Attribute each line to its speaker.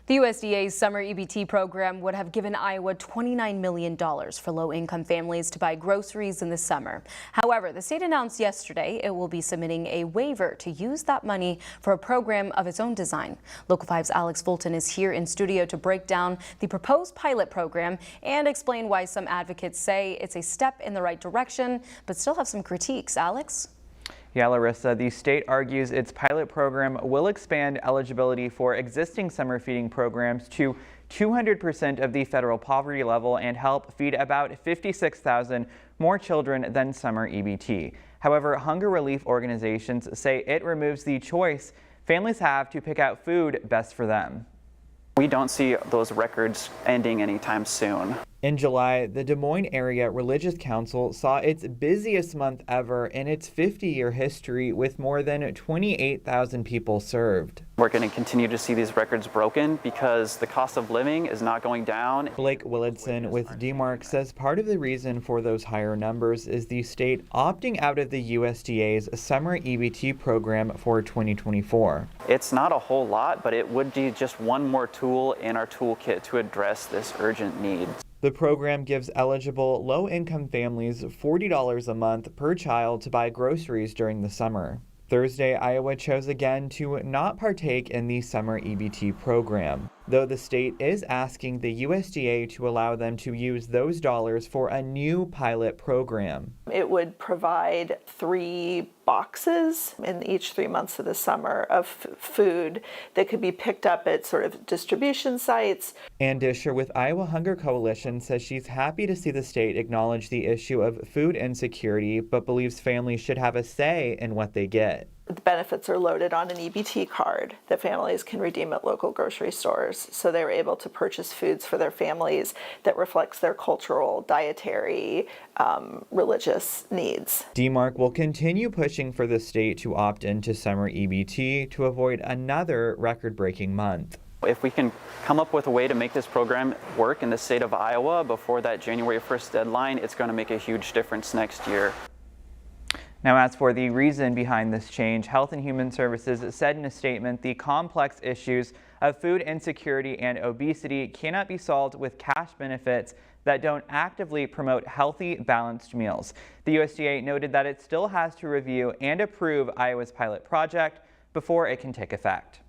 Speaker 1: The USDA's summer EBT program would have given Iowa $29 million for low-income families to buy groceries in the summer. However, the state announced yesterday it will be submitting a waiver to use that money for a program of its own design. Local 5's Alex Fulton is here in studio to break down the proposed pilot program and explain why some advocates say it's a step in the right direction, but still have some critiques. Alex?
Speaker 2: Yeah, Larissa, the state argues its pilot program will expand eligibility for existing summer feeding programs to 200% of the federal poverty level and help feed about 56,000 more children than summer EBT. However, hunger relief organizations say it removes the choice families have to pick out food best for them.
Speaker 3: We don't see those records ending anytime soon.
Speaker 2: In July, the Des Moines Area Religious Council saw its busiest month ever in its 50-year history with more than 28,000 people served.
Speaker 3: We're going to continue to see these records broken because the cost of living is not going down.
Speaker 2: Blake Willardson with DMARC says part of the reason for those higher numbers is the state opting out of the USDA's summer EBT program for 2024.
Speaker 3: It's not a whole lot, but it would be just one more tool in our toolkit to address this urgent need.
Speaker 2: The program gives eligible low-income families $40 a month per child to buy groceries during the summer. Thursday, Iowa chose again to not partake in the summer EBT program, though the state is asking the USDA to allow them to use those dollars for a new pilot program.
Speaker 4: It would provide 3 boxes in each 3 months of the summer of food that could be picked up at sort of distribution sites.
Speaker 2: Ann Disher with Iowa Hunger Coalition says she's happy to see the state acknowledge the issue of food insecurity, but believes families should have a say in what they get.
Speaker 4: The benefits are loaded on an EBT card that families can redeem at local grocery stores, so they're able to purchase foods for their families that reflects their cultural, dietary, religious needs.
Speaker 2: DMARC will continue pushing for the state to opt into summer EBT to avoid another record-breaking month.
Speaker 3: If we can come up with a way to make this program work in the state of Iowa before that January 1st deadline, it's going to make a huge difference next year.
Speaker 2: Now, as for the reason behind this change, Health and Human Services said in a statement the complex issues of food insecurity and obesity cannot be solved with cash benefits that don't actively promote healthy, balanced meals. The USDA noted that it still has to review and approve Iowa's pilot project before it can take effect.